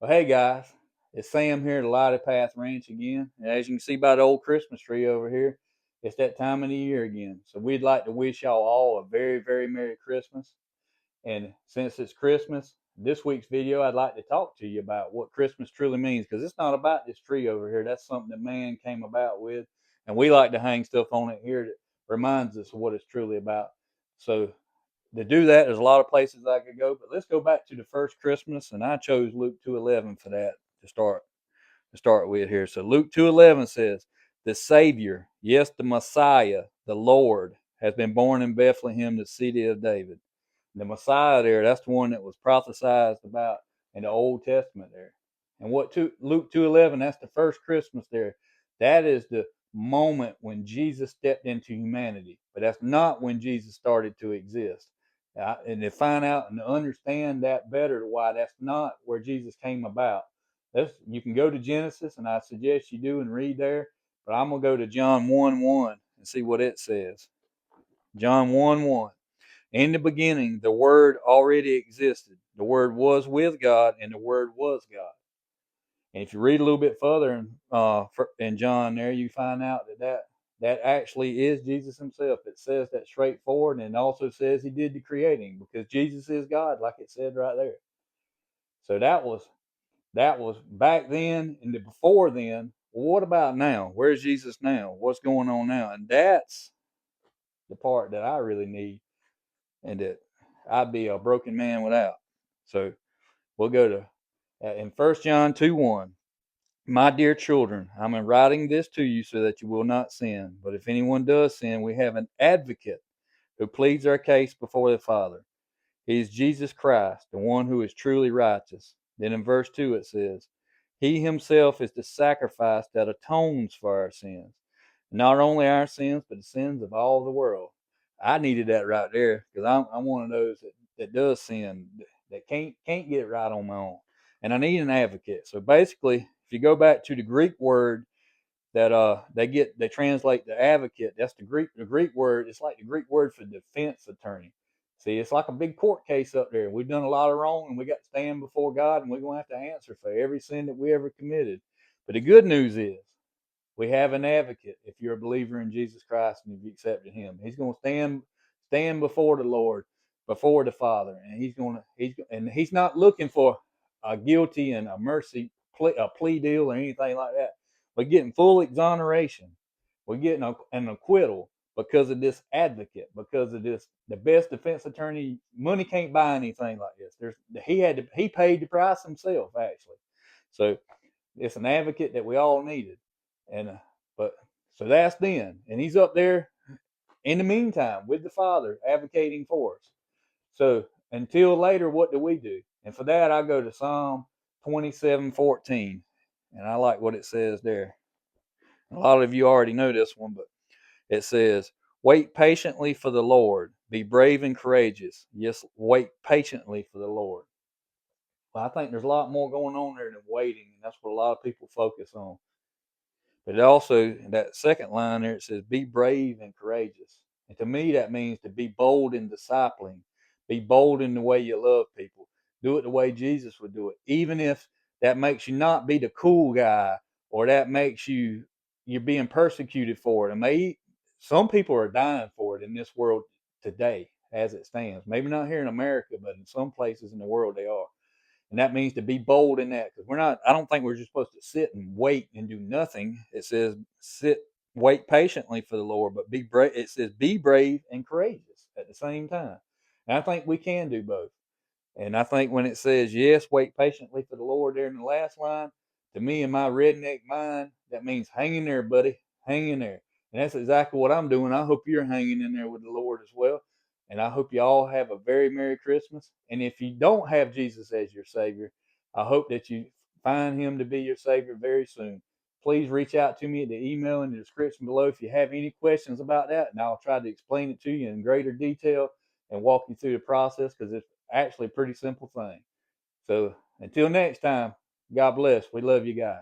Well, hey guys, it's Sam here at Alightedpath Path Ranch again. And as you can see by the old Christmas tree over here, it's that time of the year again. So we'd like to wish y'all all a very, very Merry Christmas. And since it's Christmas, this week's video, I'd like to talk to you about what Christmas truly means, because it's not about this tree over here. That's something that man came about with. And we like to hang stuff on it here that reminds us of what it's truly about. So to do that, there's a lot of places I could go, but let's go back to the first Christmas, and I chose Luke 2:11 for that to start with here. So Luke 2:11 says, "The Savior, yes, the Messiah, the Lord, has been born in Bethlehem, the city of David." The Messiah there, that's the one that was prophesied about in the Old Testament there. And Luke 2:11, that's the first Christmas there. That is the moment when Jesus stepped into humanity, but that's not when Jesus started to exist. And to find out and to understand that better, why that's not where Jesus came about. You can go to Genesis, and I suggest you do and read there, but I'm going to go to John 1:1 and see what it says. John 1:1. In the beginning, the Word already existed. The Word was with God, and the Word was God. And if you read a little bit further in John there, you find out that actually is Jesus himself. It says that straightforward, and it also says he did the creating, because Jesus is God, like it said right there. So that was back then, and before then. Well, what about now? Where's Jesus now? What's going on now? And that's the part that I really need, and that I'd be a broken man without. So we'll go to in 1 John 2:1. My dear children, I'm writing this to you so that you will not sin. But if anyone does sin, we have an advocate who pleads our case before the Father. He is Jesus Christ, the one who is truly righteous. Then in verse 2 it says, He himself is the sacrifice that atones for our sins. Not only our sins, but the sins of all the world. I needed that right there, because I'm one of those that does sin, that can't get it right on my own. And I need an advocate. So basically, if you go back to the Greek word that they translate the advocate, that's the Greek word. It's like the Greek word for defense attorney. See, it's like a big court case up there. We've done a lot of wrong, and we got to stand before God, and we're going to have to answer for every sin that we ever committed. But the good news is we have an advocate. If you're a believer in Jesus Christ and you've accepted him, he's going to stand before the Lord, before the Father, and he's not looking for a guilty and a mercy a plea deal or anything like that. We're getting full exoneration. We're getting an acquittal because of this advocate, because of this, the best defense attorney. Money can't buy anything like this. He paid the price himself, actually. So it's an advocate that we all needed. And but so that's then, and he's up there in the meantime with the Father advocating for us. So until later, what do? And for that, I go to Psalm 27:14, and I like what it says there. A lot of you already know this one, but it says, "Wait patiently for the Lord. Be brave and courageous. Yes, wait patiently for the Lord." Well, I think there's a lot more going on there than waiting, and that's what a lot of people focus on. But it also, that second line there, it says, "Be brave and courageous." And to me, that means to be bold in discipling. Be bold in the way you love people. Do it the way Jesus would do it. Even if that makes you not be the cool guy, or that makes you're being persecuted for it. And some people are dying for it in this world today as it stands. Maybe not here in America, but in some places in the world they are. And that means to be bold in that, because I don't think we're just supposed to sit and wait and do nothing. It says wait patiently for the Lord, but be brave. It says be brave and courageous at the same time. And I think we can do both. And I think when it says, yes, wait patiently for the Lord there in the last line, to me in my redneck mind, that means hang in there, buddy. Hang in there. And that's exactly what I'm doing. I hope you're hanging in there with the Lord as well. And I hope you all have a very Merry Christmas. And if you don't have Jesus as your Savior, I hope that you find him to be your Savior very soon. Please reach out to me at the email in the description below if you have any questions about that, and I'll try to explain it to you in greater detail and walk you through the process, because it's actually a pretty simple thing. So until next time, God bless. We love you guys.